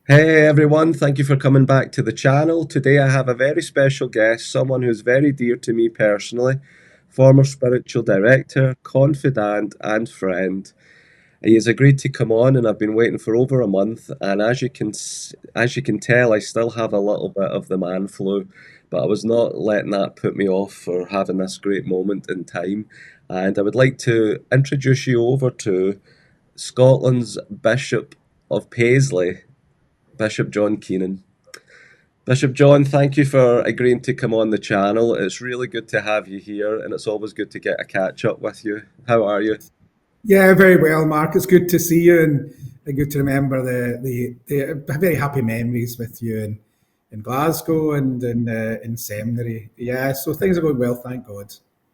Hey everyone, thank you for coming back to the channel. Today I have a very special guest, someone who's very dear to me personally, former spiritual director, confidant, and friend. He has agreed to come on, and I've been waiting for over a month. And as you can tell, I still have a little bit of the man flu, but I was not letting that put me off for having this great moment in time. And I would like to introduce you over to Scotland's Bishop of Paisley, Bishop John Keenan. Bishop John, thank you for agreeing to come on the channel. It's really good to have you here, and it's always good to get a catch up with you. How are you? Yeah, very well, Mark. It's good to see you and good to remember the very happy memories with you in Glasgow and in seminary. Yeah, so things are going well, thank God.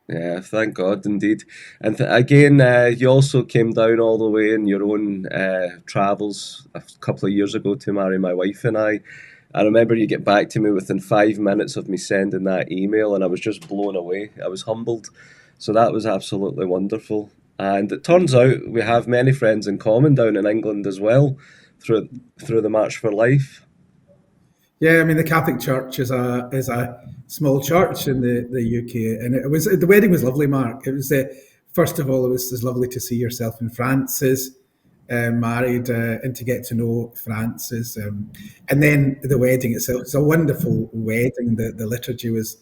Yeah, thank God, indeed. And again, you also came down all the way in your own travels a couple of years ago to marry my wife and I. I remember you get back to me within 5 minutes of me sending that email, and I was just blown away. I was humbled. So that was absolutely wonderful. And it turns out we have many friends in common down in England as well through through the March for Life. Yeah, I mean the Catholic Church is a small church in the UK, and it was the wedding was lovely, Mark. It was first of all, it was lovely to see yourself and Francis married and to get to know Francis, and then the wedding itself. It's a wonderful wedding. The liturgy was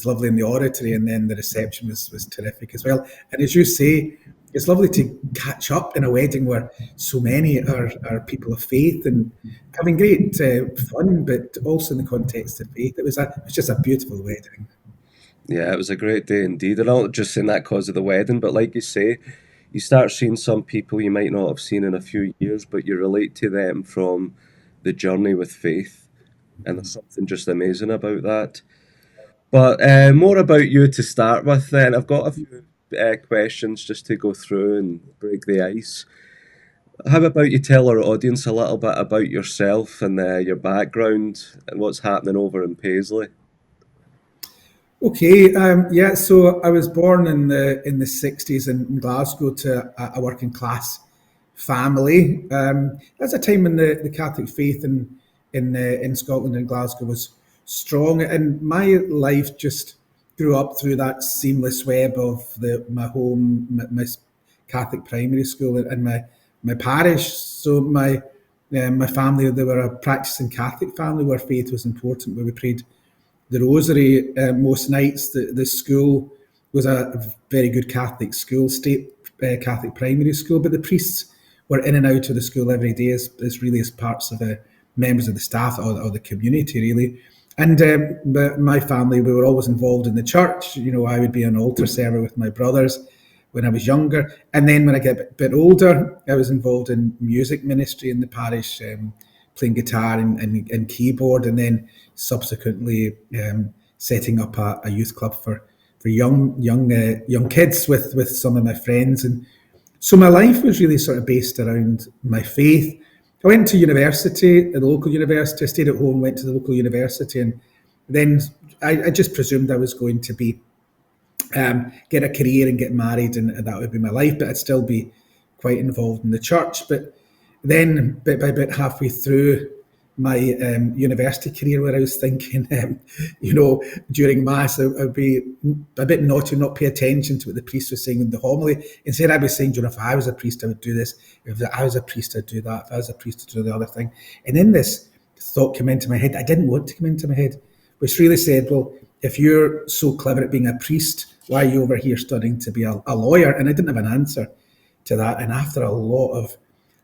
lovely in the oratory, and then the reception was terrific as well. And as you say, it's lovely to catch up in a wedding where so many are people of faith and having great fun, but also in the context of faith. It was just a beautiful wedding. Yeah, it was a great day indeed. And not just saying that because of the wedding, but like you say, you start seeing some people you might not have seen in a few years, but you relate to them from the journey with faith. And there's something just amazing about that. But more about you to start with, then. I've got a few questions just to go through and break the ice. How about you tell our audience a little bit about yourself and your background and what's happening over in Paisley? Okay, yeah. So I was born in the '60s in Glasgow to a working class family. That's a time when the Catholic faith in Scotland and Glasgow was strong, and my life just grew up through that seamless web of my home, my Catholic primary school, and my parish. So my family, they were a practicing Catholic family where faith was important, where we prayed the rosary most nights. The school was a very good Catholic school, state Catholic primary school, but the priests were in and out of the school every day as really as parts of the members of the staff or the community, really. And but my family, we were always involved in the church. You know, I would be an altar server with my brothers when I was younger. And then when I get a bit older, I was involved in music ministry in the parish, playing guitar and keyboard, and then subsequently setting up a youth club for young kids with some of my friends. And so my life was really sort of based around my faith. I went to university, at the local university. I stayed at home, went to the local university, and then I just presumed I was going to be get a career and get married, and that would be my life. But I'd still be quite involved in the church. But then, bit by bit, halfway through my university career, where I was thinking, during mass, I'd be a bit naughty, not pay attention to what the priest was saying in the homily. Instead, I'd be saying, if I was a priest, I would do this. If I was a priest, I'd do that. If I was a priest, I'd do the other thing. And then this thought came into my head. I didn't want to come into my head, which really said, well, if you're so clever at being a priest, why are you over here studying to be a lawyer? And I didn't have an answer to that. And after a lot of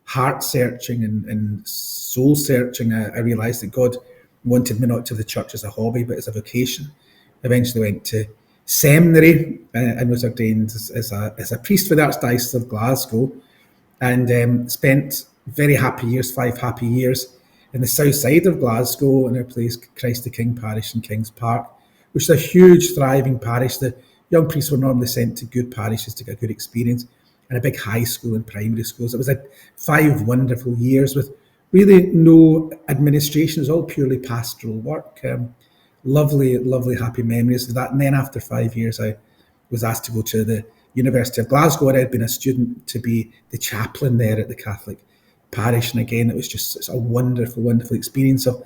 heart searching and soul searching, I realised that God wanted me not to the church as a hobby, but as a vocation. Eventually went to seminary and was ordained as a priest for the Archdiocese of Glasgow, and spent very happy years, 5 happy years, in the south side of Glasgow in a place, Christ the King Parish in Kings Park, which is a huge, thriving parish. The young priests were normally sent to good parishes to get a good experience, and a big high school and primary schools. It was like 5 wonderful years with really no administration. It was all purely pastoral work. Lovely, lovely, happy memories of that. And then after 5 years, I was asked to go to the University of Glasgow, where I'd been a student, to be the chaplain there at the Catholic parish. And again, it was just such a wonderful, wonderful experience of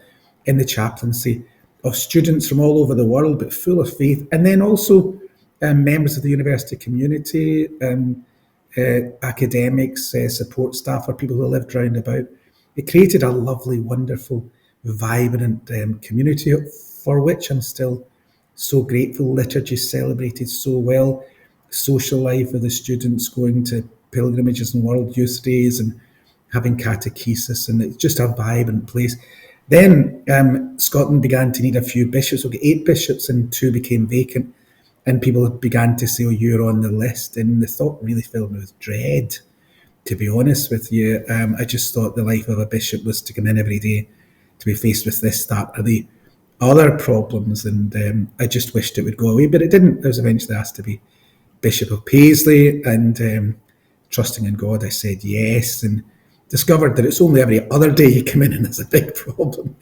in the chaplaincy of students from all over the world, but full of faith. And then also members of the university community, academics, support staff, or people who lived round about. It created a lovely, wonderful, vibrant community for which I'm still so grateful. Liturgy celebrated so well. Social life of the students going to pilgrimages and World Youth Days and having catechesis, and it's just a vibrant place. Then Scotland began to need a few bishops. We got 8 bishops and 2 became vacant. And people began to say, oh, you're on the list. And the thought really filled me with dread, to be honest with you. I just thought the life of a bishop was to come in every day to be faced with this, that, or the other problems. And I just wished it would go away, but it didn't. I was eventually asked to be Bishop of Paisley, and trusting in God, I said yes, and discovered that it's only every other day you come in and there's a big problem.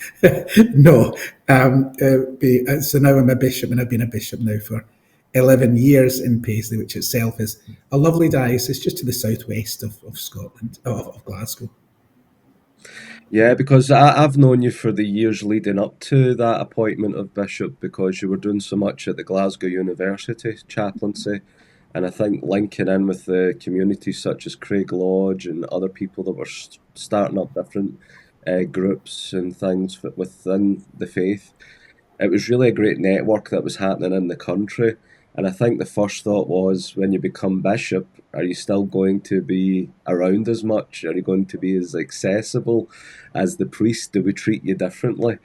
No. So now I'm a bishop, and I've been a bishop now for 11 years in Paisley, which itself is a lovely diocese just to the southwest of Scotland, of Glasgow. Yeah, because I've known you for the years leading up to that appointment of bishop, because you were doing so much at the Glasgow University chaplaincy, and I think linking in with the communities such as Craig Lodge and other people that were starting up different groups and things within the faith. It was really a great network that was happening in the country. And I think the first thought was, when you become bishop, are you still going to be around as much? Are you going to be as accessible as the priest? Do we treat you differently?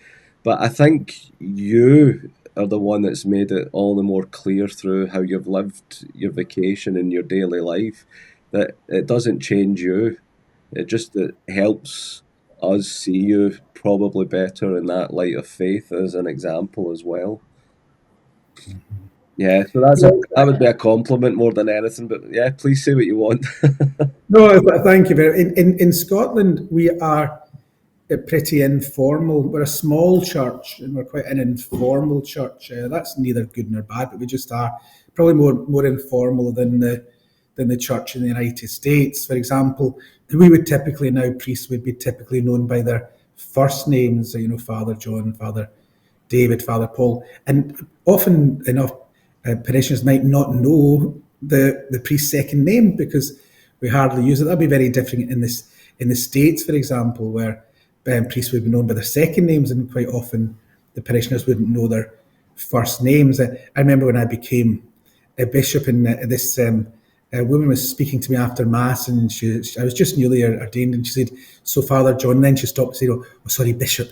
But I think you are the one that's made it all the more clear through how you've lived your vocation in your daily life that it doesn't change you. It helps us see you probably better in that light of faith as an example as well. Yeah, so that would be a compliment more than anything. But yeah, please say what you want. No, thank you very much. In Scotland, we are pretty informal. We're a small church, and we're quite an informal church. That's neither good nor bad, but we just are probably more informal than the church in the United States. For example, we would typically now, priests would be typically known by their first names. Father John, Father David, Father Paul, and often enough, parishioners might not know the priest's second name because we hardly use it. That'd be very different in the States, for example, where priests would be known by their second names, and quite often the parishioners wouldn't know their first names. I remember when I became a bishop, and this a woman was speaking to me after Mass, and I was just newly ordained, and she said, "So, Father John," and then she stopped and said, "Oh, sorry, Bishop,"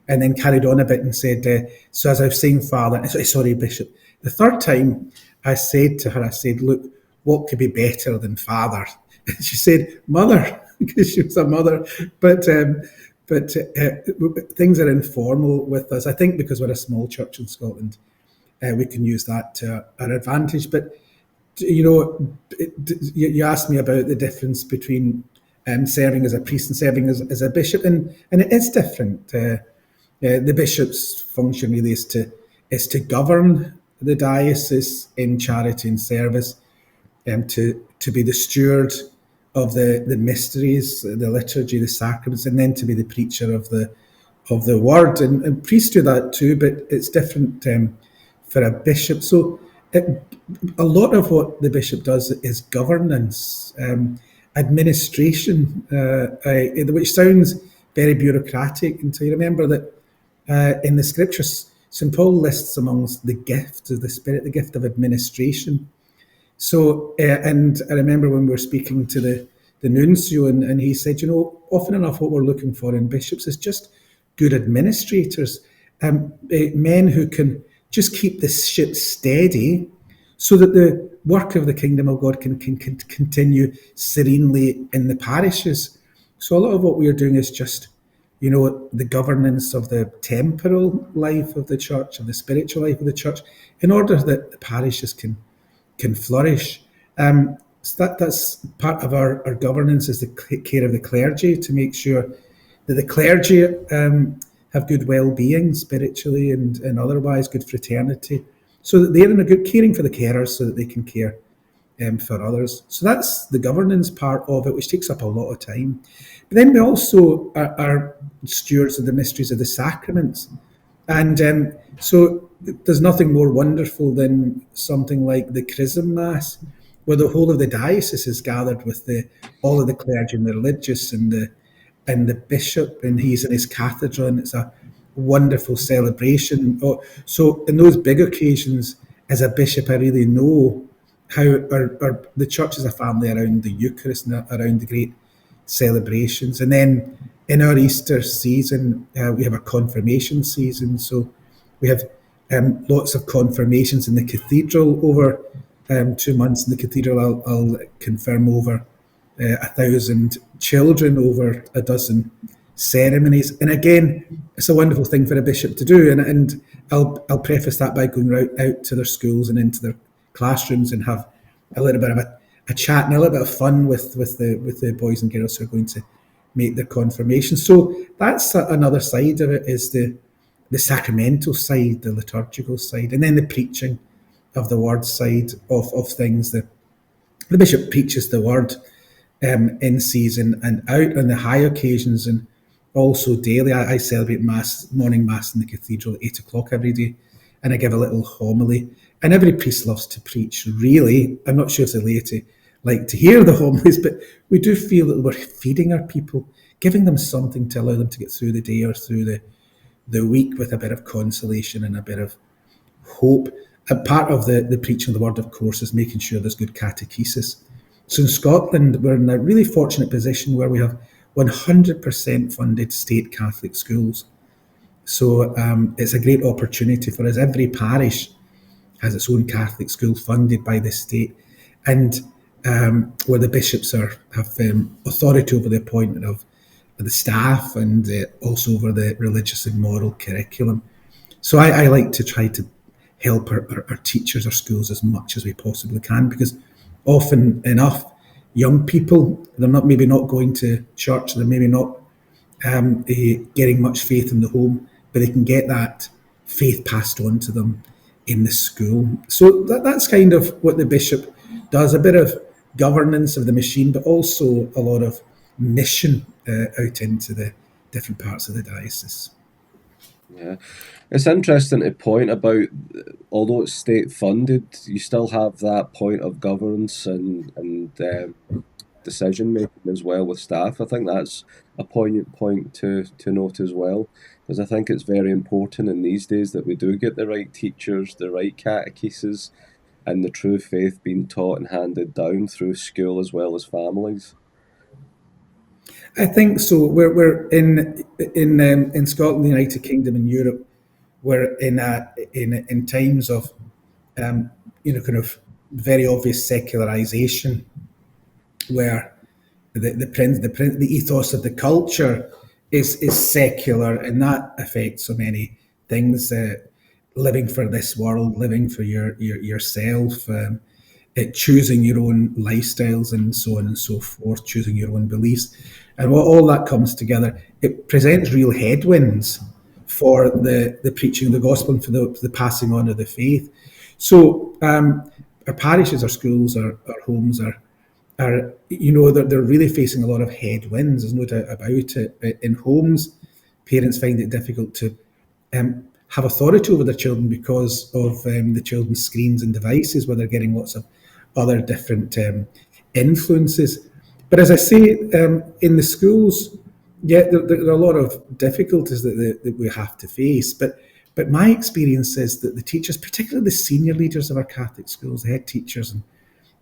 and then carried on a bit and said, "So as I was saying, Father," sorry, Bishop. The third time I said to her, I said, "Look, what could be better than Father?" And she said, "Mother," because she was a mother. But things are informal with us. I think because we're a small church in Scotland, we can use that to our advantage. But you asked me about the difference between serving as a priest and serving as a bishop, and it is different. The bishop's function really is to govern the diocese in charity and service, to be the steward of the mysteries, the liturgy, the sacraments, and then to be the preacher of the word. And priests do that too, but it's different for a bishop. So a lot of what the bishop does is governance, administration, which sounds very bureaucratic until you remember that in the scriptures, St. Paul lists amongst the gift of the Spirit, the gift of administration. So, and I remember when we were speaking to the nuncio, and he said, often enough what we're looking for in bishops is just good administrators, men who can just keep the ship steady so that the work of the kingdom of God can continue serenely in the parishes. So a lot of what we are doing is just, the governance of the temporal life of the church, of the spiritual life of the church, in order that the parishes can flourish. So that's part of our governance, is the care of the clergy, to make sure that the clergy have good well-being spiritually and otherwise, good fraternity, so that they're in a good caring for the carers, so that they can care for others. So that's the governance part of it, which takes up a lot of time. But then we also are stewards of the mysteries of the sacraments. And so there's nothing more wonderful than something like the Chrism Mass, where the whole of the diocese is gathered with all of the clergy and the religious and the bishop, and he's in his cathedral, and it's a wonderful celebration. Oh, so in those big occasions, as a bishop, I really know how the church is a family around the Eucharist and around the great celebrations. And then in our Easter season, we have a confirmation season. So we have lots of confirmations in the cathedral over 2 months. In the cathedral, I'll confirm over 1,000 children over a dozen ceremonies. And again, it's a wonderful thing for a bishop to do. And I'll preface that by going out to their schools and into their classrooms and have a little bit of a chat and a little bit of fun with the boys and girls who are going to make their confirmation. So that's another side of it, is the sacramental side, the liturgical side, and then the preaching of the word side of things. The bishop preaches the word in season and out on the high occasions, and also daily. I celebrate morning mass in the cathedral at 8 o'clock every day, and I give a little homily. And every priest loves to preach, really. I'm not sure if the laity like to hear the homilies, but we do feel that we're feeding our people, giving them something to allow them to get through the day or through the week with a bit of consolation and a bit of hope. And part of the preaching of the word, of course, is making sure there's good catechesis. So in Scotland, we're in a really fortunate position where we have 100% funded state Catholic schools. So it's a great opportunity for us. Every parish has its own Catholic school funded by the state, and where the bishops have authority over the appointment of the staff and also over the religious and moral curriculum. So I like to try to help our teachers, our schools, as much as we possibly can, because often enough, young people, they're maybe not going to church, they're maybe not getting much faith in the home, but they can get that faith passed on to them in the school. So that's kind of what the bishop does, a bit of governance of the machine, but also a lot of mission out into the different parts of the diocese. Yeah, it's interesting to point about, although it's state funded, you still have that point of governance and decision making as well with staff. I think that's a poignant point to note as well, because I think it's very important in these days that we do get the right teachers, the right catechesis, and the true faith being taught and handed down through school as well as families. I think so. We're in Scotland, the United Kingdom, and Europe. We're in times of kind of very obvious secularization, where the ethos of the culture is secular, and that affects so many things. Living for this world, living for yourself, choosing your own lifestyles, and so on and so forth, choosing your own beliefs, and what all that comes together, it presents real headwinds for the preaching of the gospel and for the passing on of the faith. So our parishes, our schools, our homes are they're really facing a lot of headwinds. There's no doubt about it. In homes, parents find it difficult to have authority over their children because of the children's screens and devices, where they're getting lots of other different influences. But as I say, in the schools, yeah, there are a lot of difficulties that we have to face. But my experience is that the teachers, particularly the senior leaders of our Catholic schools, the head teachers and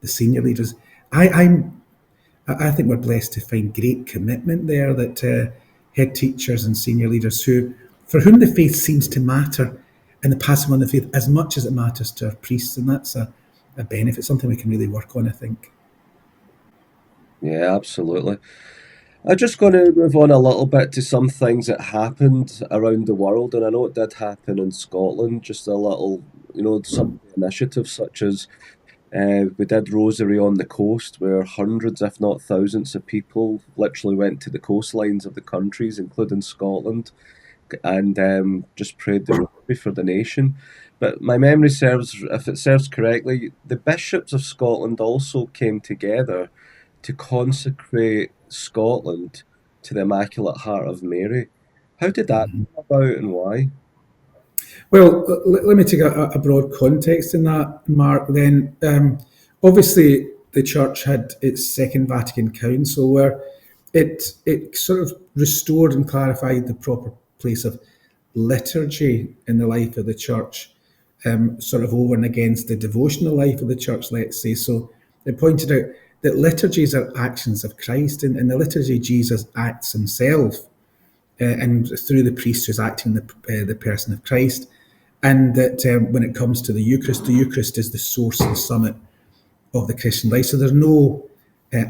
the senior leaders, I think we're blessed to find great commitment there. That head teachers and senior leaders for whom the faith seems to matter, and the passing on the faith as much as it matters to our priests, and that's a benefit, something we can really work on, I think. Yeah, absolutely. I'm just going to move on a little bit to some things that happened around the world, and I know it did happen in Scotland. Just a little, some initiatives such as we did Rosary on the Coast, where hundreds, if not thousands, of people literally went to the coastlines of the countries, including Scotland, and just prayed the for the nation. But my memory serves, if it serves correctly, the bishops of Scotland also came together to consecrate Scotland to the Immaculate Heart of Mary. How did that come about and why? Well, let me take a broad context in that, Mark. Then, obviously, the Church had its Second Vatican Council, where it sort of restored and clarified the proper place of liturgy in the life of the Church, sort of over and against the devotional life of the Church, let's say. So it pointed out that liturgies are actions of Christ, and in the liturgy, Jesus acts himself, and through the priest who's acting the person of Christ. And that when it comes to the Eucharist is the source and summit of the Christian life. So there's no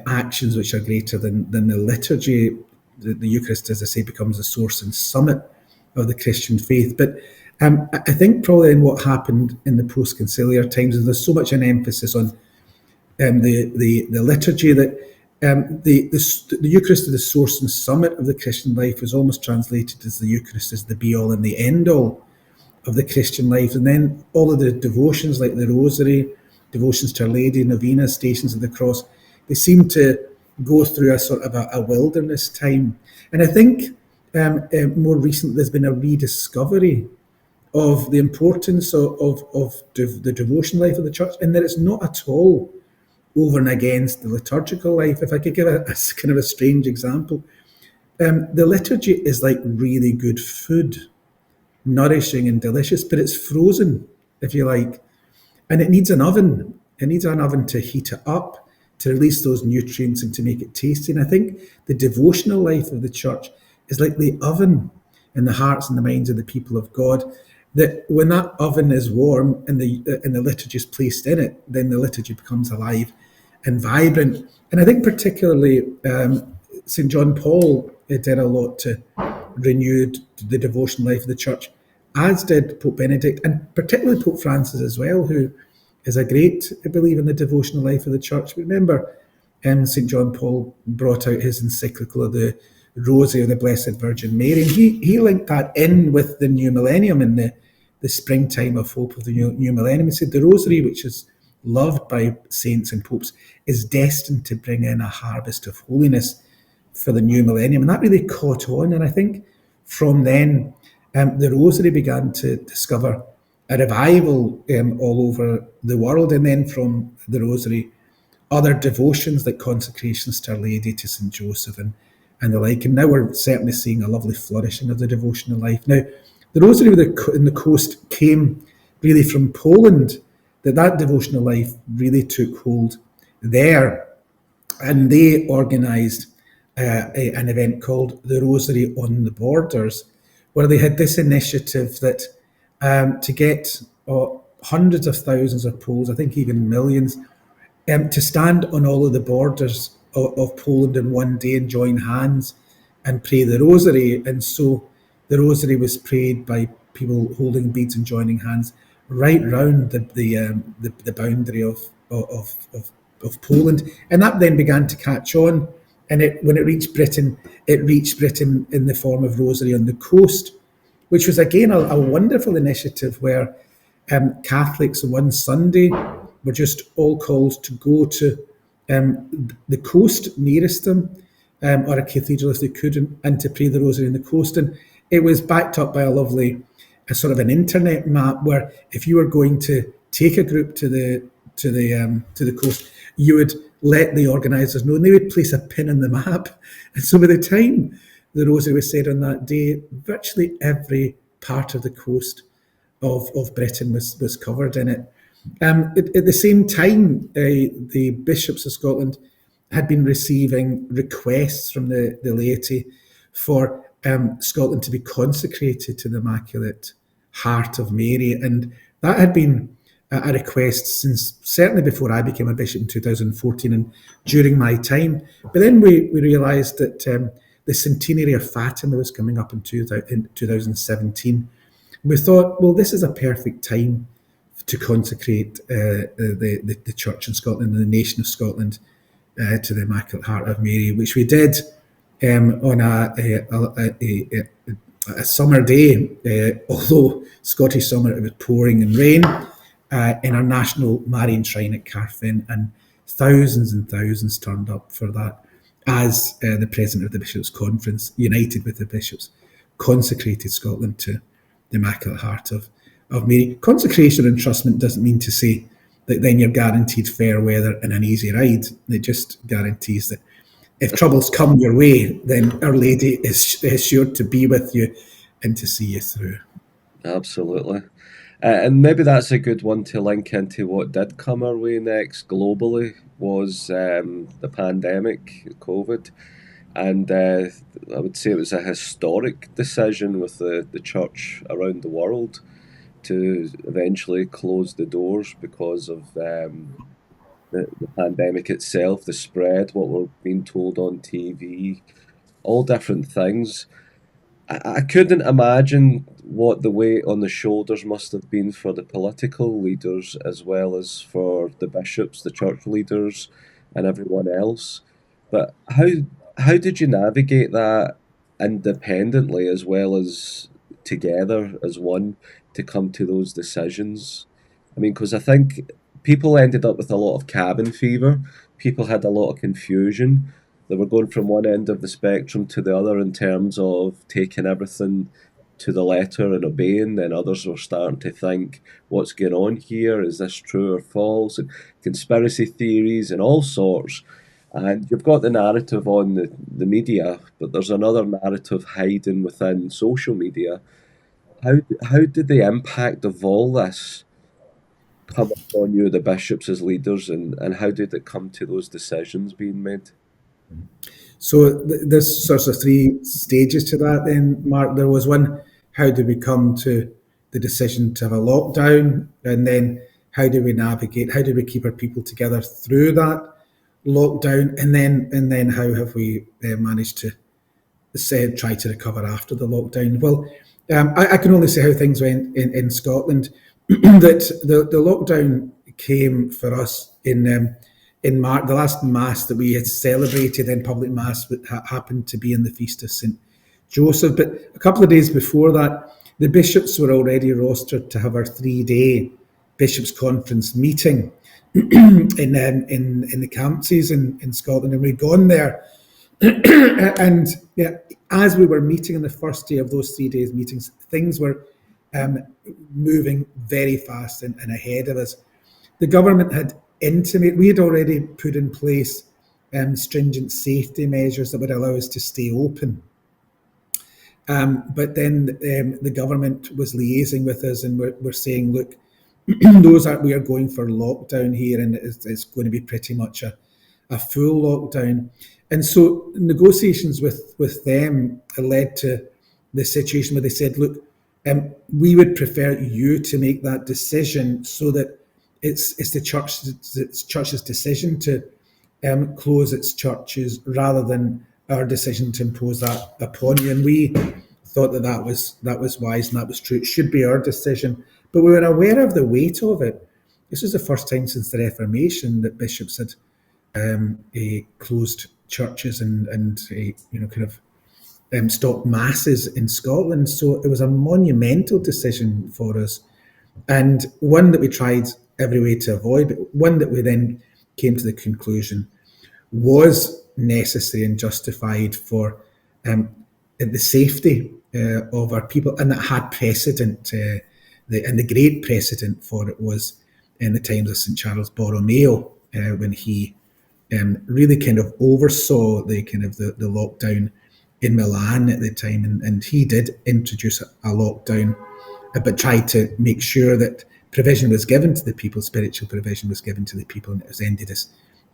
actions which are greater than the liturgy. The Eucharist, as I say, becomes the source and summit of the Christian faith. But I think probably in what happened in the post-conciliar times is there's so much an emphasis on the liturgy that the Eucharist is the source and summit of the Christian life is almost translated as the Eucharist is the be-all and the end-all of the Christian life. And then all of the devotions like the Rosary, devotions to Our Lady, novenas, Stations of the Cross, they seem to go through a sort of a wilderness time. And I think more recently there's been a rediscovery of the importance of the devotion life of the Church, and that it's not at all over and against the liturgical life. If I could give a kind of a strange example, the liturgy is like really good food, nourishing and delicious, but it's frozen, if you like, and it needs an oven. It needs an oven to heat it up, to release those nutrients and to make it tasty. And I think the devotional life of the Church is like the oven in the hearts and the minds of the people of God, that when that oven is warm and the liturgy is placed in it, then the liturgy becomes alive and vibrant. And I think particularly St. John Paul did a lot to renew the devotional life of the Church, as did Pope Benedict, and particularly Pope Francis as well, who is a great believer in the devotional life of the Church. Remember, St. John Paul brought out his encyclical of the Rosary of the Blessed Virgin Mary, and he linked that in with the new millennium and the springtime of hope of the new millennium. He said the Rosary, which is loved by saints and popes, is destined to bring in a harvest of holiness for the new millennium. And that really caught on. And I think from then, the Rosary began to discover a revival all over the world. And then from the Rosary, other devotions like consecrations to Our Lady, to St. Joseph, and the like. And now we're certainly seeing a lovely flourishing of the devotional life. Now, the Rosary in the coast came really from Poland, that devotional life really took hold there. And they organised an event called the Rosary on the Borders, where they had this initiative that to get hundreds of thousands of Poles, I think even millions, to stand on all of the borders of Poland in one day and join hands and pray the Rosary. And so the Rosary was prayed by people holding beads and joining hands right round the boundary of Poland. And that then began to catch on. And when it reached Britain in the form of Rosary on the Coast, which was again a wonderful initiative where Catholics one Sunday were just all called to go to the coast nearest them, or a cathedral if they could, and to pray the Rosary on the Coast. And it was backed up by a sort of an internet map, where if you were going to take a group to the coast, you would let the organisers know, and they would place a pin in the map. And so by the time the Rosary was said on that day, virtually every part of the coast of Britain was covered in it. At the same time, the bishops of Scotland had been receiving requests from the laity for Scotland to be consecrated to the Immaculate Heart of Mary. And that had been a request since certainly before I became a bishop in 2014 and during my time. But then we realised that the centenary of Fatima was coming up in 2017. We thought, well, this is a perfect time to consecrate the Church in Scotland and the nation of Scotland to the Immaculate Heart of Mary, which we did on a summer day, although Scottish summer, it was pouring in rain, in our national Marian shrine at Carfin, and thousands turned up for that as the president of the Bishops' Conference, united with the bishops, consecrated Scotland to the Immaculate Heart of Mary. Consecration and entrustment doesn't mean to say that then you're guaranteed fair weather and an easy ride. It just guarantees that if troubles come your way, then Our Lady is sure to be with you and to see you through. Absolutely. And maybe that's a good one to link into what did come our way next globally was the pandemic, COVID. And I would say it was a historic decision with the church around the world to eventually close the doors because of the pandemic itself, the spread, what we're being told on TV, all different things. I couldn't imagine what the weight on the shoulders must have been for the political leaders as well as for the bishops, the church leaders, and everyone else. But how did you navigate that independently as well as together as one to come to those decisions? I mean, because I think people ended up with a lot of cabin fever. People had a lot of confusion. They were going from one end of the spectrum to the other in terms of taking everything to the letter and obeying. Then others were starting to think, what's going on here? Is this true or false? And conspiracy theories and all sorts. And you've got the narrative on the media, but there's another narrative hiding within social media. How did the impact of all this come upon you, the bishops as leaders, and how did it come to those decisions being made? So there's sort of three stages to that then, Mark. There was one, how do we come to the decision to have a lockdown? And then how do we navigate, how do we keep our people together through that lockdown? And then how have we managed to try to recover after the lockdown? Well, I can only say how things went in Scotland. That the lockdown came for us in March. The last Mass that we had celebrated in public Mass happened to be in the Feast of St. Joseph. But a couple of days before that, the bishops were already rostered to have our 3-day Bishops' Conference meeting in the Campsies in Scotland. And we'd gone there. And yeah, as we were meeting on the first day of those 3 days meetings, things were moving very fast and ahead of us. The government had intimated, we had already put in place stringent safety measures that would allow us to stay open. But then the government was liaising with us and we're saying, look, we are going for lockdown here, and it's going to be pretty much a full lockdown. And so negotiations with them led to the situation where they said, look, we would prefer you to make that decision so that it's the church's decision to close its churches rather than our decision to impose that upon you. And we thought that was wise and that was true. It should be our decision. But we were aware of the weight of it. This was the first time since the Reformation that bishops had closed churches and stopped masses in Scotland. So it was a monumental decision for us, and one that we tried every way to avoid, but one that we then came to the conclusion was necessary and justified for the safety of our people, and that had precedent. And the great precedent for it was in the times of St. Charles Borromeo, when he really kind of oversaw the lockdown in Milan at the time, and he did introduce a lockdown, but tried to make sure that provision was given to the people, spiritual provision was given to the people, and it was ended as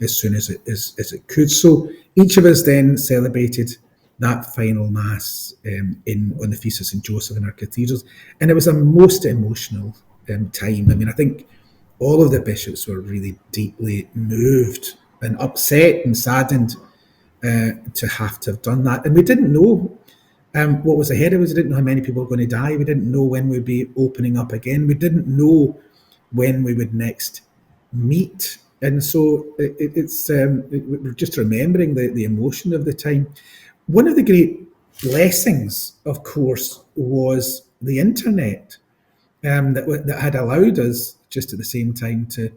soon as it could. So each of us then celebrated that final Mass on the Feast of St. Joseph in our cathedrals, and it was a most emotional time. I mean, I think all of the bishops were really deeply moved and upset and saddened to have done that. And we didn't know what was ahead of us. We didn't know how many people were going to die. We didn't know when we'd be opening up again. We didn't know when we would next meet. And so we're just remembering the emotion of the time. One of the great blessings, of course, was the internet, that had allowed us just at the same time to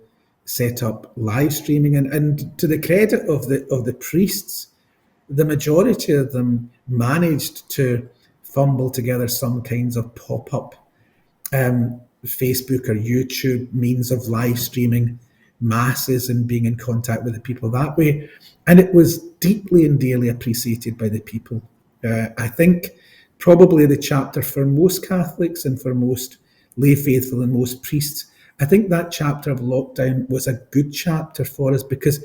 set up live streaming. And to the credit of the priests, the majority of them managed to fumble together some kinds of pop-up Facebook or YouTube means of live streaming masses and being in contact with the people that way. And it was deeply and dearly appreciated by the people. I think probably the chapter for most Catholics and for most lay faithful and most priests, I think that chapter of lockdown was a good chapter for us because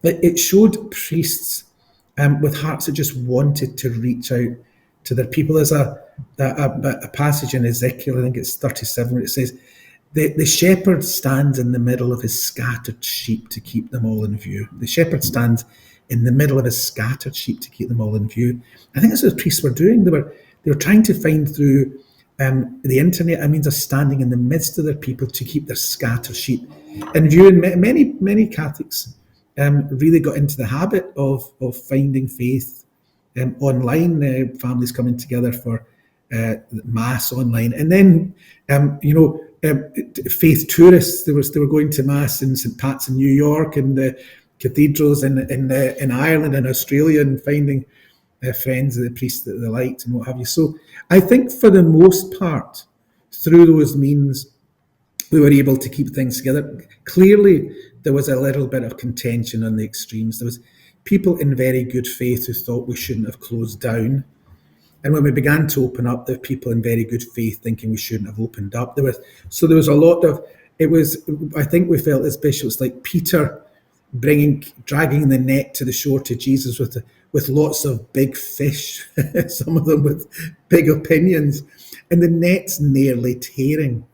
it showed priests with hearts that just wanted to reach out to their people. There's a passage in Ezekiel, I think it's 37, where it says, the shepherd stands in the middle of his scattered sheep to keep them all in view. The shepherd stands in the middle of his scattered sheep to keep them all in view. I think that's what the priests were doing. They were trying to find through the internet a means of standing in the midst of their people to keep their scattered sheep in view. And many Catholics really got into the habit of finding faith online, families coming together for mass online, and then faith tourists. They were going to mass in St Pat's in New York and the cathedrals in Ireland and Australia, and finding friends of the priests that they liked and what have you. So I think for the most part, through those means, we were able to keep things together. Clearly, there was a little bit of contention on the extremes. There was people in very good faith who thought we shouldn't have closed down. And when we began to open up, there were people in very good faith thinking we shouldn't have opened up. There was a lot of, I think we felt as bishops like Peter dragging the net to the shore to Jesus with lots of big fish, some of them with big opinions, and the net's nearly tearing.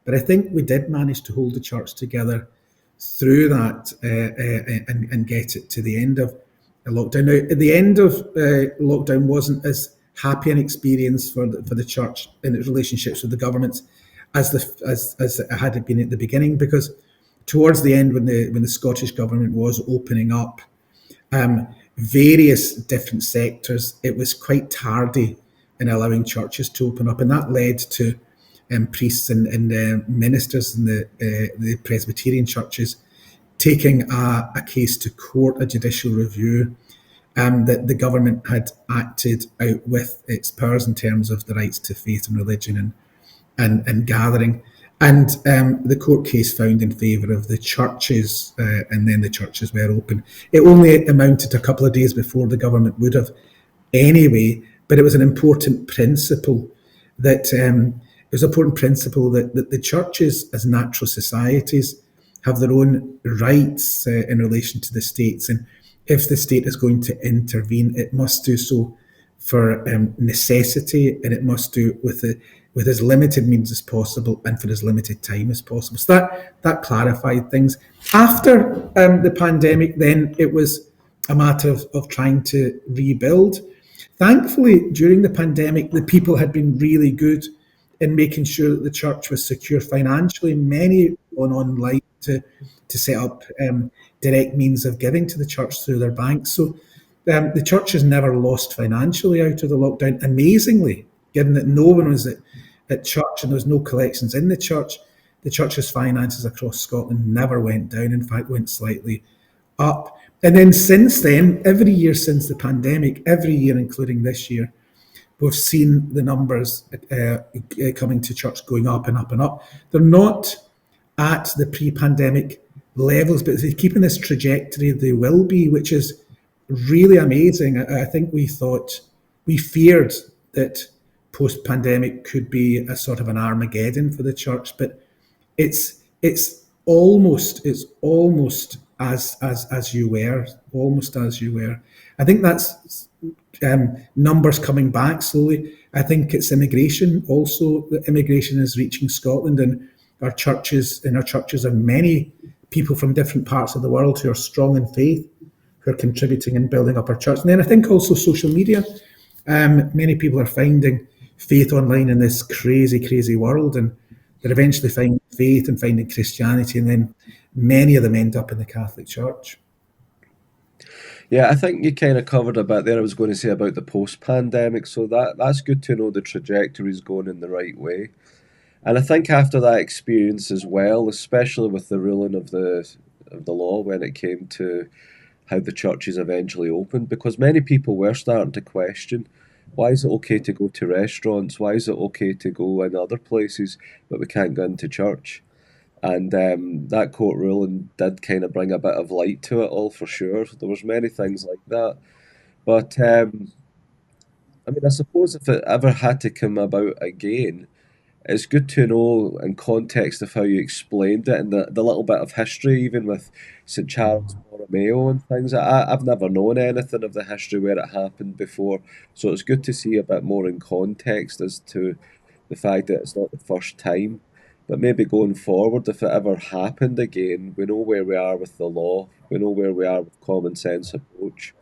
But I think we did manage to hold the church together through that and get it to the end of lockdown. Now, at the end of lockdown wasn't as happy an experience for the church in its relationships with the governments as it had been at the beginning, because towards the end, when the Scottish government was opening up various different sectors, it was quite tardy in allowing churches to open up, and that led to priests and ministers in the Presbyterian churches taking a case to court, a judicial review, that the government had acted out with its powers in terms of the rights to faith and religion and gathering. And the court case found in favour of the churches, and then the churches were open. It only amounted to a couple of days before the government would have anyway, but it was an important principle that the churches as natural societies have their own rights in relation to the states, and if the state is going to intervene, it must do so for necessity, and it must do with as limited means as possible and for as limited time as possible. So that clarified things. After the pandemic, then it was a matter of trying to rebuild. Thankfully, during the pandemic, the people had been really good in making sure that the church was secure financially. Many went online to set up direct means of giving to the church through their banks. So the church has never lost financially out of the lockdown, amazingly, given that no one was at church and there was no collections in the church's finances across Scotland never went down, in fact went slightly up. And then since then, every year since the pandemic, every year including this year, we've seen the numbers coming to church going up and up and up. They're not at the pre-pandemic levels, but if they keep in this trajectory, they will be, which is really amazing. I think we feared that post-pandemic could be a sort of an Armageddon for the church, but it's almost as you were, almost as you were. I think that's numbers coming back slowly. I think it's immigration also. The immigration is reaching Scotland, and our churches are many people from different parts of the world who are strong in faith, who are contributing and building up our church. And then I think also social media. Many people are finding faith online in this crazy, crazy world, and they're eventually finding faith and finding Christianity, and then many of them end up in the Catholic Church. Yeah, I think you kind of covered a bit there. I was going to say about the post-pandemic, so that's good to know the trajectory is going in the right way. And I think after that experience as well, especially with the ruling of the law when it came to how the churches eventually opened, because many people were starting to question, why is it okay to go to restaurants? Why is it okay to go in other places, but we can't go into church? And that court ruling did kind of bring a bit of light to it all for sure. There was many things like that, but I mean, I suppose if it ever had to come about again, it's good to know in context of how you explained it and the little bit of history, even with St. Charles Borromeo and things. I've never known anything of the history where it happened before, so it's good to see a bit more in context as to the fact that it's not the first time. But maybe going forward, if it ever happened again, we know where we are with the law, we know where we are with common sense approach.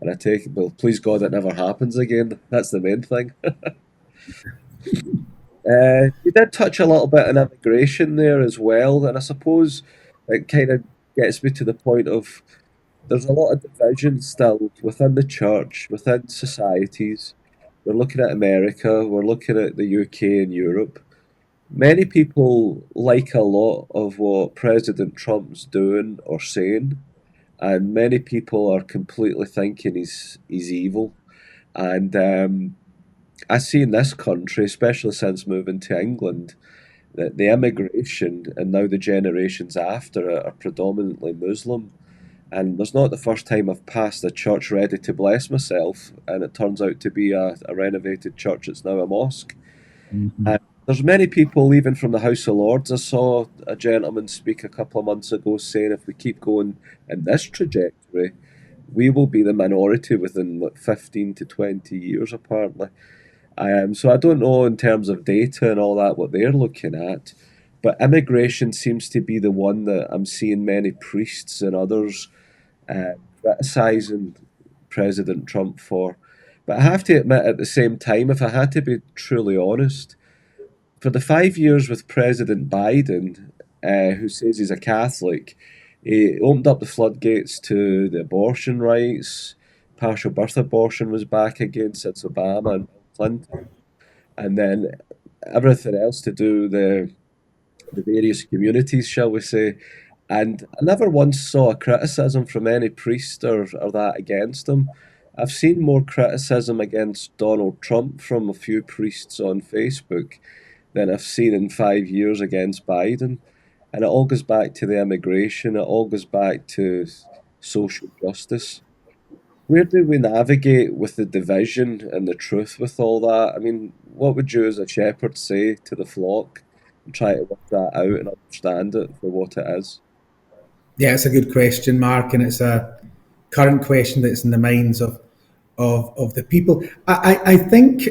And I take it, well, please God, it never happens again. That's the main thing. You did touch a little bit on immigration there as well, and I suppose it kind of gets me to the point of there's a lot of division still within the church, within societies. We're looking at America, we're looking at the UK and Europe. Many people like a lot of what President Trump's doing or saying, and many people are completely thinking he's evil. And I see in this country, especially since moving to England, that the immigration and now the generations after it are predominantly Muslim. And there's not the first time I've passed a church ready to bless myself, and it turns out to be a renovated church. It's now a mosque. And there's many people, even from the House of Lords. I saw a gentleman speak a couple of months ago saying if we keep going in this trajectory, we will be the minority within like 15 to 20 years, apparently. So I don't know in terms of data and all that what they're looking at, but immigration seems to be the one that I'm seeing many priests and others criticising President Trump for. But I have to admit, at the same time, if I had to be truly honest, for the 5 years with President Biden, who says he's a Catholic, he opened up the floodgates to the abortion rights. Partial birth abortion was back again since Obama and Clinton, and then everything else to do the various communities, shall we say. And I never once saw a criticism from any priest or that against him. I've seen more criticism against Donald Trump from a few priests on Facebook than I've seen in 5 years against Biden. And it all goes back to the immigration, it all goes back to social justice. Where do we navigate with the division and the truth with all that? I mean, what would you as a shepherd say to the flock and try to work that out and understand it for what it is? Yeah, it's a good question, Mark, and it's a current question that's in the minds of the people. I think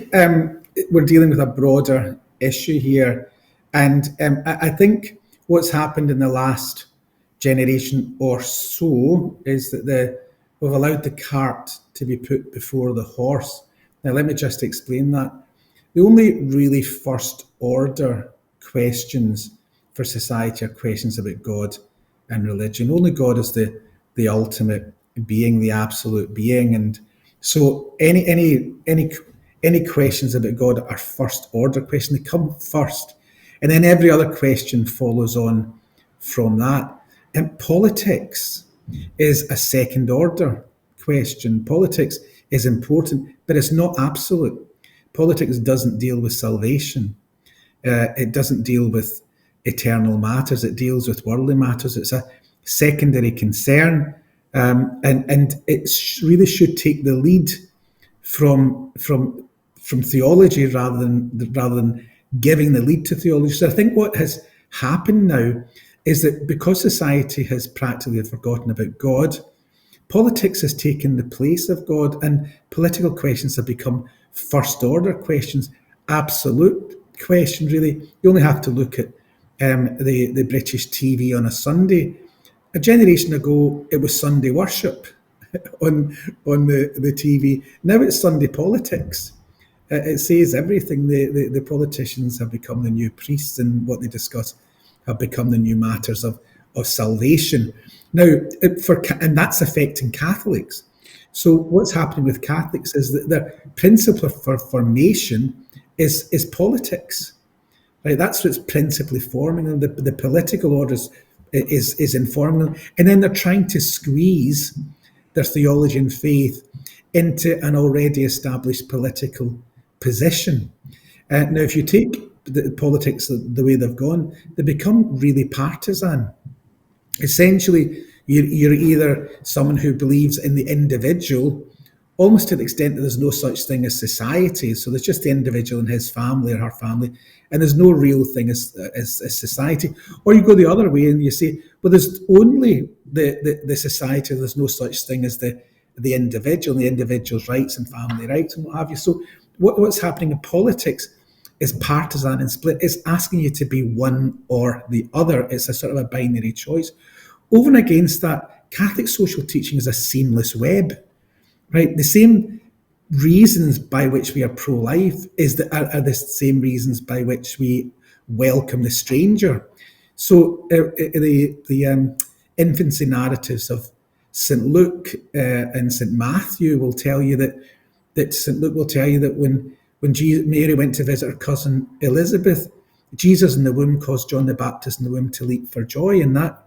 we're dealing with a broader issue here, and I think what's happened in the last generation or so is that we've allowed the cart to be put before the horse. Now, let me just explain that. The only really first order questions for society are questions about God and religion. Only God is the ultimate being, the absolute being, and so any questions about God are first order questions. They come first, and then every other question follows on from that. And politics is a second order question. Politics is important, but it's not absolute. Politics doesn't deal with salvation. It doesn't deal with eternal matters. It deals with worldly matters. It's a secondary concern, and it really should take the lead from theology rather than giving the lead to theology. So I think what has happened now is that because society has practically forgotten about God, politics has taken the place of God, and political questions have become first order questions, absolute questions, really. You only have to look at the British TV on a Sunday. A generation ago, it was Sunday worship on the TV. Now it's Sunday politics. It says everything. The politicians have become the new priests, and what they discuss have become the new matters of salvation. Now, and that's affecting Catholics. So what's happening with Catholics is that their principle for formation is politics. Right, that's what's principally forming them. The political orders is informing them, and then they're trying to squeeze their theology and faith into an already established political position. Now, if you take the politics the way they've gone, they become really partisan. Essentially, you're either someone who believes in the individual, almost to the extent that there's no such thing as society. So there's just the individual and his family or her family, and there's no real thing as society. Or you go the other way and you say, well, there's only the society. There's no such thing as the individual, and the individual's rights and family rights and what have you. So what's happening in politics is partisan and split. It's asking you to be one or the other. It's a sort of a binary choice. Over and against that, Catholic social teaching is a seamless web, right? The same reasons by which we are pro-life are the same reasons by which we welcome the stranger. So the infancy narratives of St. Luke and St. Matthew will tell you that St. Luke will tell you that when Mary went to visit her cousin Elizabeth, Jesus in the womb caused John the Baptist in the womb to leap for joy, and that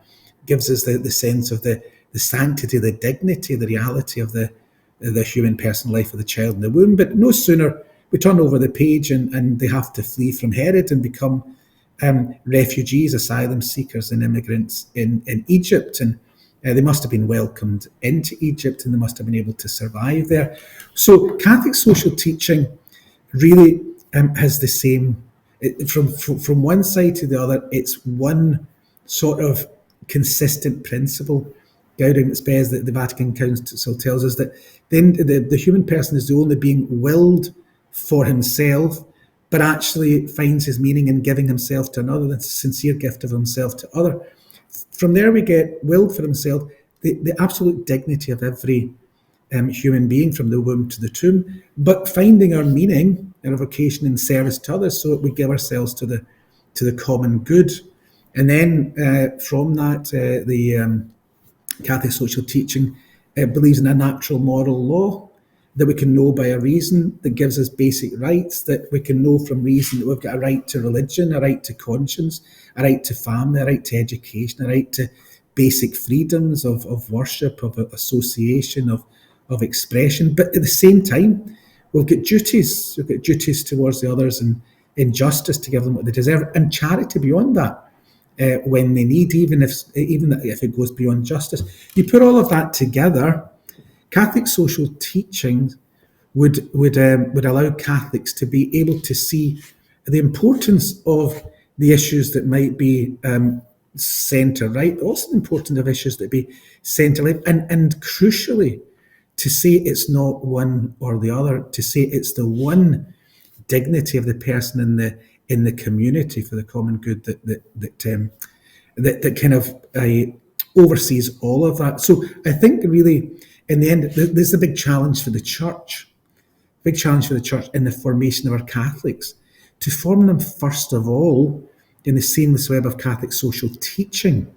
gives us the sense of the sanctity, the dignity, the reality of the human personal life of the child in the womb. But no sooner we turn over the page and they have to flee from Herod and become refugees, asylum seekers, and immigrants in Egypt. And they must have been welcomed into Egypt and they must have been able to survive there. So Catholic social teaching really has the same, from one side to the other, it's one sort of consistent principle. Gaudium et Spes, the Vatican Council tells us that the human person is the only being willed for himself, but actually finds his meaning in giving himself to another, the sincere gift of himself to other. From there we get willed for himself, the absolute dignity of every human being from the womb to the tomb, but finding our meaning and our vocation in service to others, so that we give ourselves to the common good. And then from that, the Catholic social teaching believes in a natural moral law that we can know by a reason, that gives us basic rights, that we can know from reason that we've got a right to religion, a right to conscience, a right to family, a right to education, a right to basic freedoms of worship, of association, of expression. But at the same time, we've got duties. We've got duties towards the others and in justice to give them what they deserve, and charity beyond that. When they need, even if it goes beyond justice. You put all of that together, Catholic social teaching would allow Catholics to be able to see the importance of the issues that might be centre right, also the importance of issues that be centre left, and crucially, to say it's not one or the other, to say it's the one dignity of the person in the community for the common good that kind of oversees all of that. So I think really, in the end, there's a big challenge for the church, in the formation of our Catholics, to form them first of all in the seamless web of Catholic social teaching.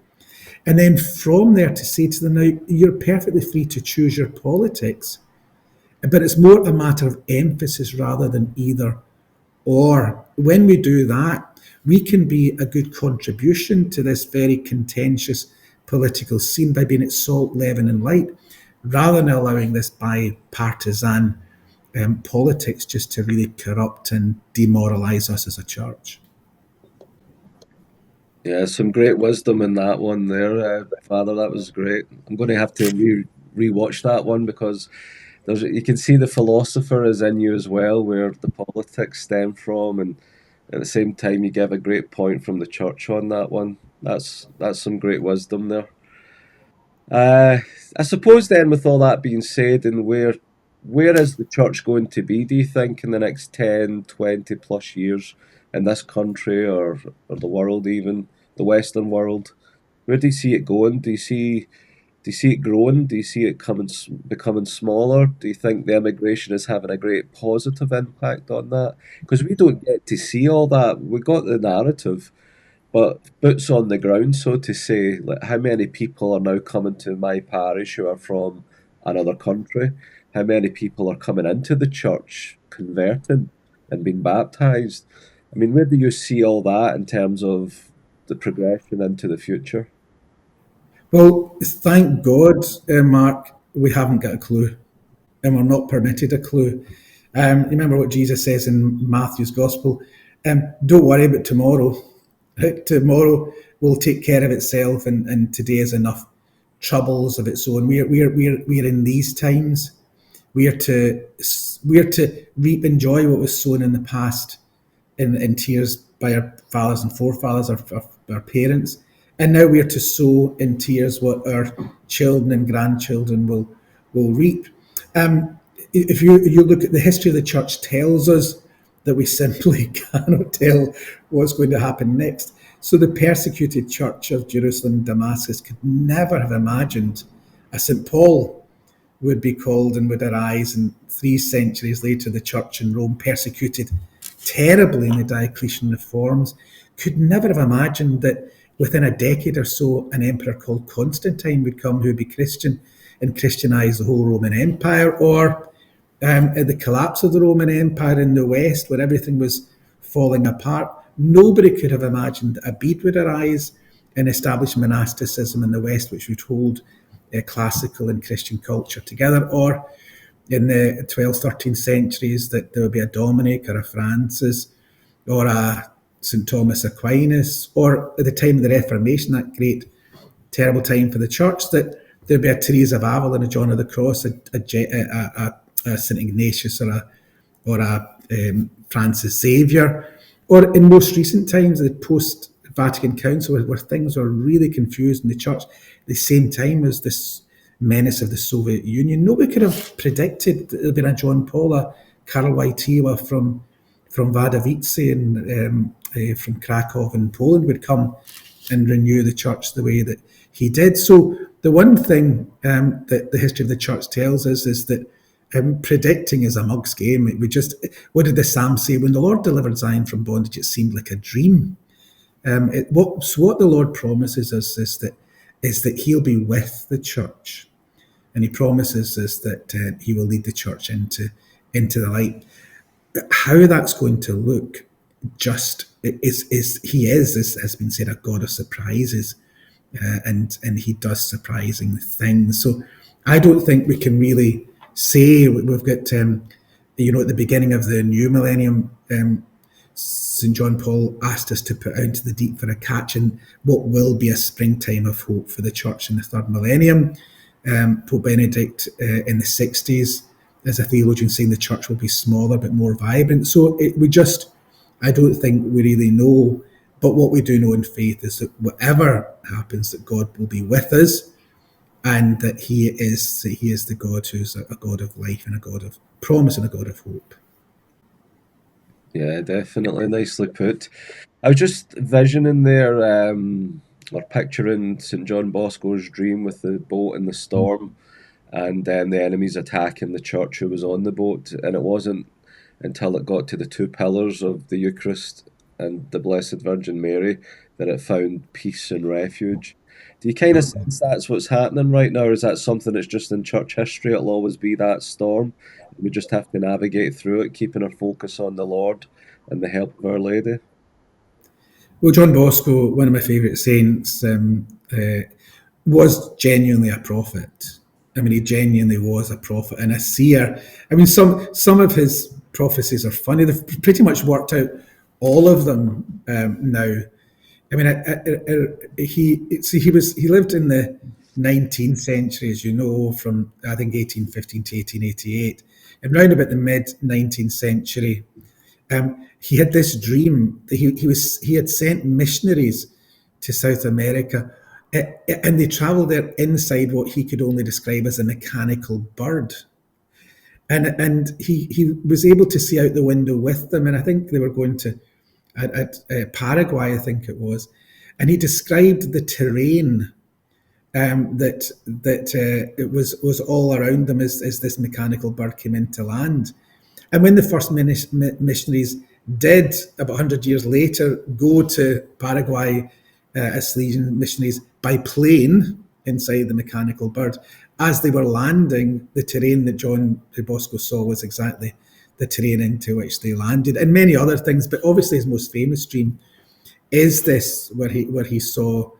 And then from there to say to them, now, you're perfectly free to choose your politics, but it's more a matter of emphasis rather than either or. When we do that, we can be a good contribution to this very contentious political scene by being its salt, leaven, and light, rather than allowing this bipartisan politics just to really corrupt and demoralise us as a church. Yeah, some great wisdom in that one there, Father. That was great. I'm going to have to rewatch that one because you can see the philosopher is in you as well, where the politics stem from, and at the same time you give a great point from the church on that one. That's some great wisdom there. Uh, I suppose then, with all that being said, and where is the church going to be, do you think, in the next 10, 20 plus years in this country or the world, even the Western world? Where do you see it going? Do you see it growing? Do you see it becoming smaller? Do you think the immigration is having a great positive impact on that? Because we don't get to see all that. We got the narrative, but boots on the ground, so to say, like how many people are now coming to my parish who are from another country, how many people are coming into the church, converting and being baptized. I mean, where do you see all that in terms of the progression into the future? Well, thank God, Mark, we haven't got a clue, and we're not permitted a clue. You remember what Jesus says in Matthew's Gospel? Don't worry about tomorrow. Right? Tomorrow will take care of itself, and today is enough troubles of its own. We're in these times. We are to reap and joy what was sown in the past in tears by our fathers and forefathers, our parents. And now we are to sow in tears what our children and grandchildren will reap. If you look at the history of the church, tells us that we simply cannot tell what's going to happen next. So the persecuted church of Jerusalem and Damascus could never have imagined a St. Paul would be called and would arise, and 3 centuries later the church in Rome, persecuted terribly in the Diocletian reforms, could never have imagined that within a decade or so an emperor called Constantine would come who would be Christian and Christianise the whole Roman Empire, or at the collapse of the Roman Empire in the West, where everything was falling apart. Nobody could have imagined a Bede would arise and establish monasticism in the West, which would hold classical and Christian culture together, or in the 12th, 13th centuries that there would be a Dominic or a Francis or a St. Thomas Aquinas, or at the time of the Reformation, that great terrible time for the church, that there'd be a Teresa of Avila and a John of the Cross, a St. Ignatius or a Francis Xavier, or in most recent times, the post-Vatican Council, where things were really confused in the church, at the same time as this menace of the Soviet Union. Nobody could have predicted that there'd been a John Paul, a Karol Wojtyła from Wadowice and from Krakow in Poland would come and renew the church the way that he did. So the one thing that the history of the church tells us is that predicting is a mug's game. What did the Psalm say? When the Lord delivered Zion from bondage, it seemed like a dream. What the Lord promises us is that He'll be with the church, and He promises us that He will lead the church into the light. How that's going to look, just is He is, as has been said, a God of surprises, and He does surprising things. So I don't think we can really say we've got. At the beginning of the new millennium, St. John Paul asked us to put out into the deep for a catch in what will be a springtime of hope for the church in the third millennium. Pope Benedict in the 60s, as a theologian, saying the church will be smaller but more vibrant. So I don't think we really know. But what we do know in faith is that whatever happens, that God will be with us, and that He is the God who's a God of life and a God of promise and a God of hope. Yeah, definitely. Nicely put. I was just visioning there, or picturing St. John Bosco's dream with the boat in the storm, and then the enemies attacking the church who was on the boat. And it wasn't until it got to the two pillars of the Eucharist and the Blessed Virgin Mary that it found peace and refuge. Do you kind of sense that's what's happening right now, or is that something that's just in church history? It'll always be that storm. We just have to navigate through it, keeping our focus on the Lord and the help of Our Lady. Well, John Bosco, one of my favourite saints, was genuinely a prophet. I mean, he genuinely was a prophet and a seer. I mean, some of his prophecies are funny. They've pretty much worked out all of them now. I mean, he lived in the 19th century, as you know, from I think 1815 to 1888, and round about the mid 19th century, he had this dream that he had sent missionaries to South America, and they travelled there inside what he could only describe as a mechanical bird. And he was able to see out the window with them, and I think they were going to at Paraguay, I think it was, and he described the terrain that it was all around them as this mechanical bird came into land. And when the first missionaries did, about 100 years later, go to Paraguay as Salesian missionaries by plane inside the mechanical bird, as they were landing, the terrain that John de Bosco saw was exactly the terrain into which they landed, and many other things. But obviously, his most famous dream is this, where he saw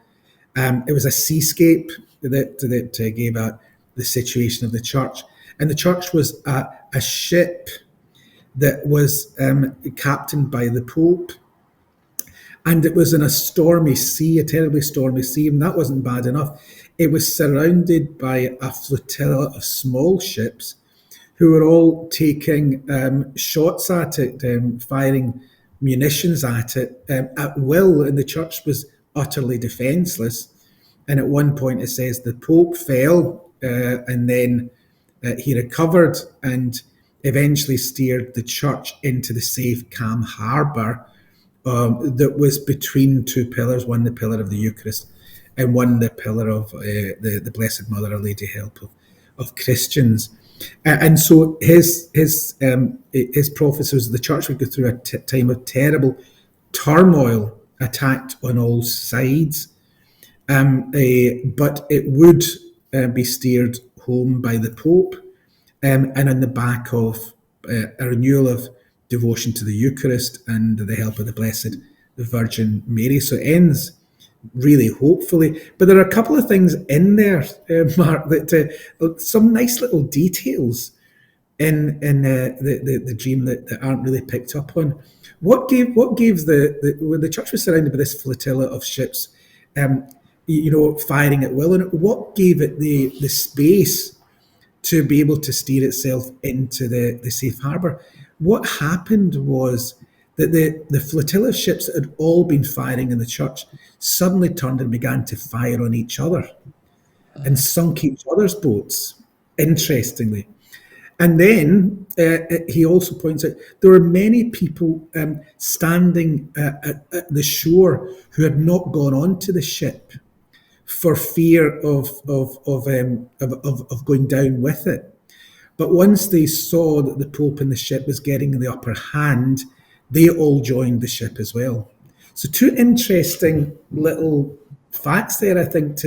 it was a seascape that gave out the situation of the church, and the church was a ship that was captained by the Pope, and it was in a stormy sea, a terribly stormy sea, and that wasn't bad enough. It was surrounded by a flotilla of small ships who were all taking shots at it, firing munitions at it at will, and the church was utterly defenceless. And at one point, it says the Pope fell, and then he recovered and eventually steered the church into the safe, calm harbour that was between two pillars, one the pillar of the Eucharist and one the pillar of the Blessed Mother, Our Lady Help of Christians. And so his prophecy was the church would go through a time of terrible turmoil, attacked on all sides, but it would be steered home by the Pope, and on the back of a renewal of devotion to the Eucharist and the help of the Blessed Virgin Mary. So it ends really hopefully. But there are a couple of things in there, Mark, that some nice little details in the dream that aren't really picked up on. What gave the when the church was surrounded by this flotilla of ships, firing at will, and what gave it the space to be able to steer itself into the safe harbour? What happened was that the flotilla of ships that had all been firing in the church suddenly turned and began to fire on each other and sunk each other's boats, interestingly. And then he also points out there were many people standing at the shore who had not gone onto the ship for fear of going down with it. But once they saw that the Pope and the ship was getting the upper hand, they all joined the ship as well. So two interesting little facts there, I think,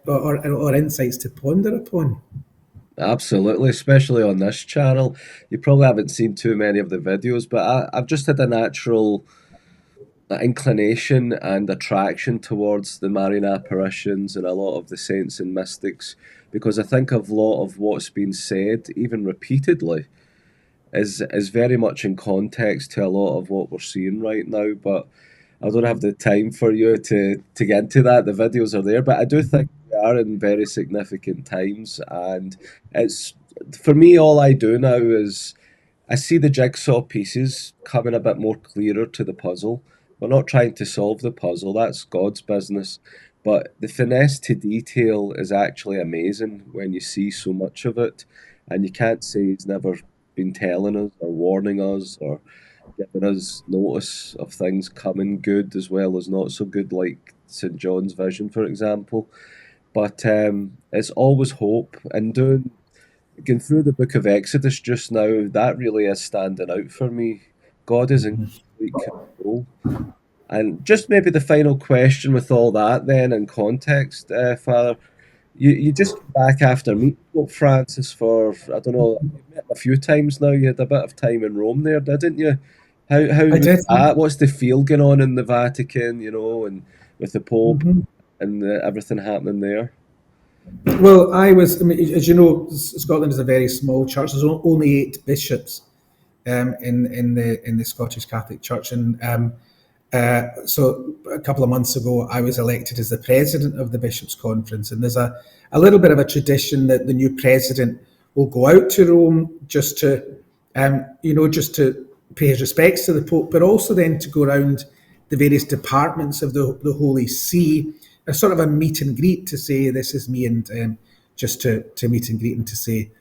or insights to ponder upon. Absolutely, especially on this channel. You probably haven't seen too many of the videos, but I've just had a natural inclination and attraction towards the Marian apparitions and a lot of the saints and mystics, because I think a lot of what's been said, even repeatedly, is very much in context to a lot of what we're seeing right now. But I don't have the time for you to get into that. The videos are there, but I do think we are in very significant times, and it's for me all I do now is I see the jigsaw pieces coming a bit more clearer to the puzzle. We're not trying to solve the puzzle, that's God's business. But the finesse to detail is actually amazing when you see so much of it. And you can't say He's never been telling us or warning us or giving us notice of things coming good as well as not so good, like St. John's vision, for example. But it's always hope. And going through the book of Exodus just now, that really is standing out for me. God is in complete control. And just maybe the final question with all that, then, in context, Father, you just came back after meeting Pope Francis for, I don't know, you've met him a few times now. You had a bit of time in Rome there, didn't you? How I was did. that? What's the feel going on in the Vatican, and with the Pope Mhm. and everything happening there? Well, I mean, as you know, Scotland is a very small church. There's only 8 bishops in the Scottish Catholic Church, and so a couple of months ago, I was elected as the president of the Bishops' Conference, and there's a little bit of a tradition that the new president will go out to Rome just to pay his respects to the Pope, but also then to go around the various departments of the Holy See, a sort of a meet and greet to say, this is me, and just to meet and greet and to say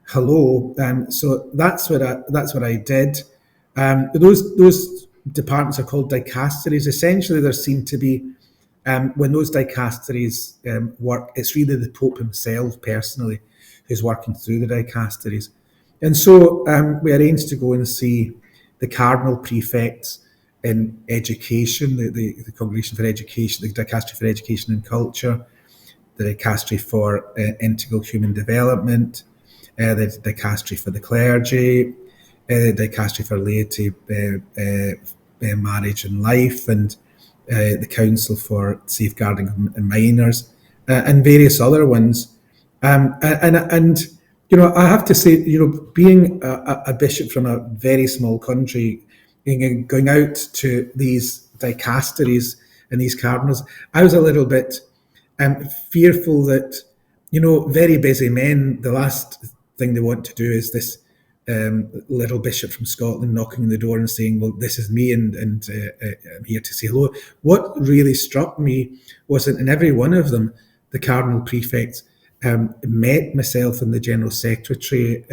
hello. So that's what I did. Those departments are called dicasteries. Essentially, there seem to be, when those dicasteries work, it's really the Pope himself personally who's working through the dicasteries. And so we arranged to go and see the cardinal prefects in education, the Congregation for Education, the Dicastery for Education and Culture, the dicastery for integral human development, the dicastery for the clergy, the dicastery for laity, marriage and life, and the council for safeguarding of minors, and various other ones. And I have to say, being a bishop from a very small country, going out to these dicasteries and these cardinals, I was a little bit fearful that, very busy men, the last thing they want to do is this little bishop from Scotland knocking on the door and saying, "Well, this is me, and I'm here to say hello." What really struck me was that in every one of them, the cardinal prefects met myself and the general secretary,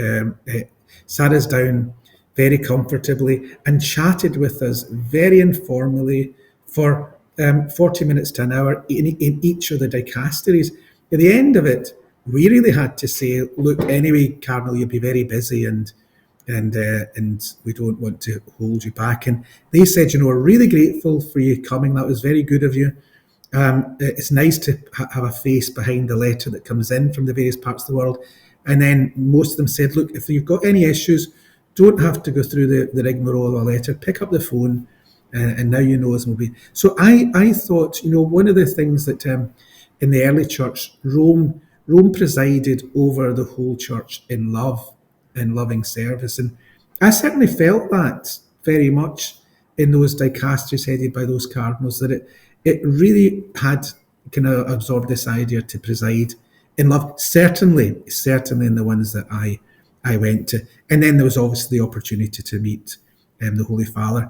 sat us down very comfortably, and chatted with us very informally for 40 minutes to an hour in each of the dicasteries. At the end of it, we really had to say, "Look, anyway, Cardinal, you'll be very busy, and we don't want to hold you back." And they said, "We're really grateful for you coming. That was very good of you. It's nice to have a face behind the letter that comes in from the various parts of the world." And then most of them said, "Look, if you've got any issues, don't have to go through the rigmarole of a letter. Pick up the phone, and now you know as will be." So I thought, one of the things that in the early church, Rome presided over the whole church in love and loving service. And I certainly felt that very much in those dicasteries headed by those cardinals, that it really had kind of absorbed this idea to preside in love. Certainly in the ones that I went to. And then there was obviously the opportunity to meet the Holy Father.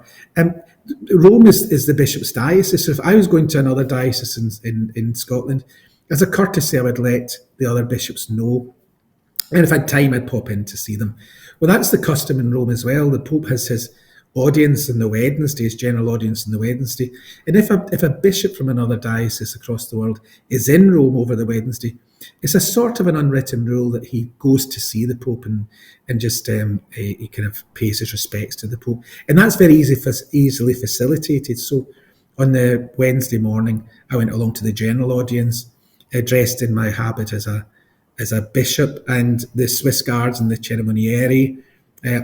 Rome is the bishop's diocese. So if I was going to another diocese in Scotland, as a courtesy, I would let the other bishops know. And if I had time, I'd pop in to see them. Well, that's the custom in Rome as well. The Pope has his audience on the Wednesday, his general audience on the Wednesday. And if a bishop from another diocese across the world is in Rome over the Wednesday, it's a sort of an unwritten rule that he goes to see the Pope and just he kind of pays his respects to the Pope. And that's very easily facilitated. So on the Wednesday morning, I went along to the general audience, dressed in my habit as a bishop, and the Swiss guards and the ceremoniere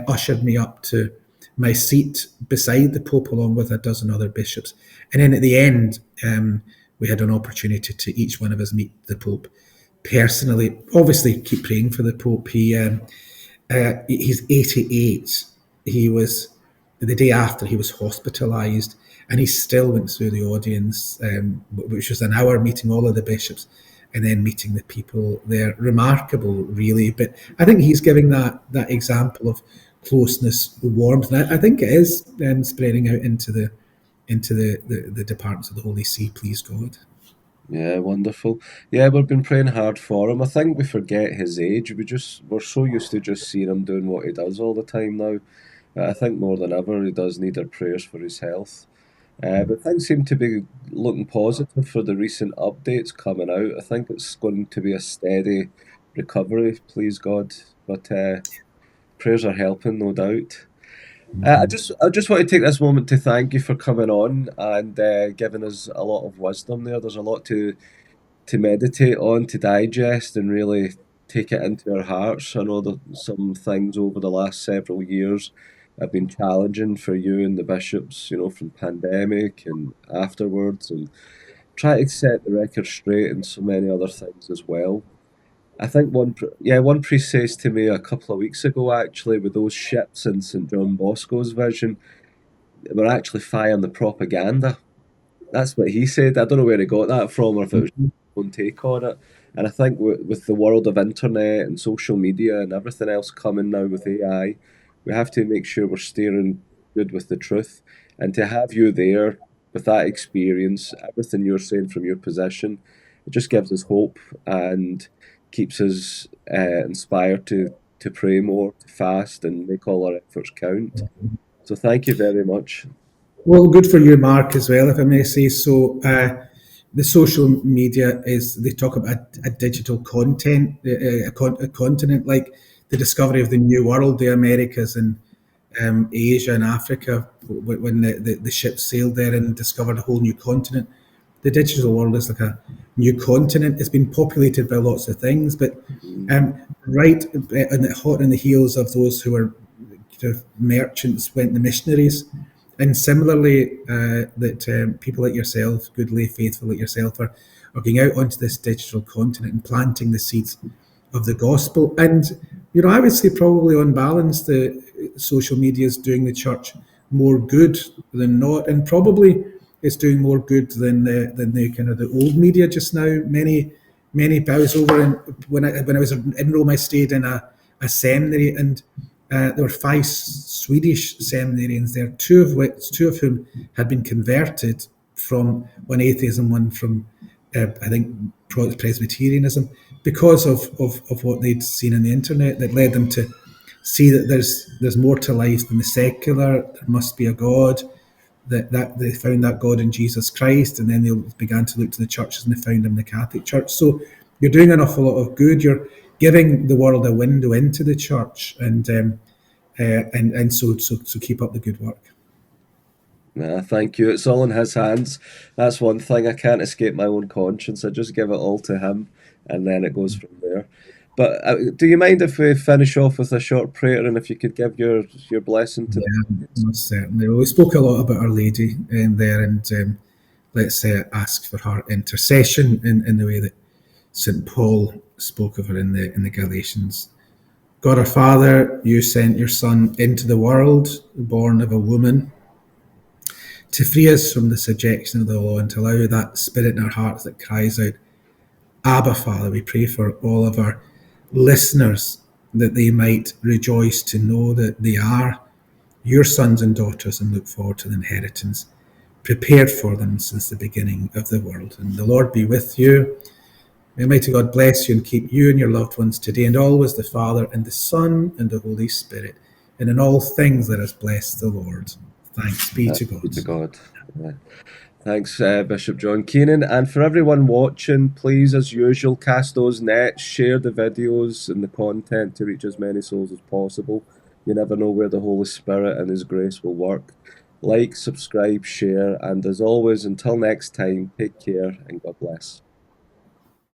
ushered me up to my seat beside the Pope, along with a dozen other bishops. And then at the end, we had an opportunity to each one of us meet the Pope personally. Obviously, keep praying for the Pope. He's 88. He was, the day after, he was hospitalised, and he still went through the audience, which was an hour, meeting all of the bishops and then meeting the people there. Remarkable, really. But I think he's giving that example of closeness, warmth, and I think it is spreading out into the departments of the Holy See. Please God. Yeah, wonderful. Yeah, we've been praying hard for him. I think we forget his age. We're so used to just seeing him doing what he does all the time now. I think more than ever he does need our prayers for his health. But things seem to be looking positive for the recent updates coming out. I think it's going to be a steady recovery, please God. But prayers are helping, no doubt. I just want to take this moment to thank you for coming on and giving us a lot of wisdom there. There's a lot to meditate on, to digest, and really take it into our hearts. I know that some things over the last several years have been challenging for you and the bishops, from pandemic and afterwards, and try to set the record straight and so many other things as well. I think one priest says to me a couple of weeks ago, actually, with those ships in St John Bosco's vision, we're actually firing the propaganda. That's what he said. I don't know where he got that from, or if it was his own take on it. And I think with the world of internet and social media and everything else coming now with AI, we have to make sure we're steering good with the truth. And to have you there with that experience, everything you're saying from your position, it just gives us hope and keeps us inspired to pray more, to fast, and make all our efforts count. So thank you very much. Well, good for you, Mark, as well, if I may say so. The social media they talk about a digital content, a continent, like the discovery of the New World, the Americas and Asia and Africa, when the ships sailed there and discovered a whole new continent. the digital world is like a new continent. It's been populated by lots of things, but Mm. right hot in the heels of those who were kind of merchants went the missionaries. And similarly, that people like yourself, goodly, faithful like yourself, are going out onto this digital continent and planting the seeds of the gospel. And, I would say probably on balance, the social media is doing the church more good than not. And probably it's doing more good than the kind of the old media just now. Many bows over. And when I was in Rome, I stayed in a seminary, and there were five Swedish seminarians there, two of whom had been converted from one atheism, one from I think Presbyterianism, because of what they'd seen on the internet that led them to see that there's more to life than the secular. There must be a God. That they found that God in Jesus Christ, and then they began to look to the churches, and they found him in the Catholic Church. So you're doing an awful lot of good. You're giving the world a window into the church, and so keep up the good work. Nah, thank you. It's all in his hands. That's one thing. I can't escape my own conscience. I just give it all to him, and then it goes from there. But do you mind if we finish off with a short prayer, and if you could give your blessing to the Yeah, audience? most certainly. Well, we spoke a lot about Our Lady in there, and let's ask for her intercession in the way that St. Paul spoke of her in the Galatians. God our Father, you sent your Son into the world, born of a woman, to free us from the subjection of the law and to allow that spirit in our hearts that cries out, Abba, Father. We pray for all of our listeners that they might rejoice to know that they are your sons and daughters and look forward to the inheritance prepared for them since the beginning of the world. And the Lord be with you. May Almighty God bless you and keep you and your loved ones today and always, the Father and the Son and the Holy Spirit. And in all things let us bless the Lord. Thanks be to Be God. to God. Yeah. Thanks, Bishop John Keenan. And for everyone watching, please, as usual, cast those nets, share the videos and the content to reach as many souls as possible. You never know where the Holy Spirit and His grace will work. Like, subscribe, share, and as always, until next time, take care and God bless.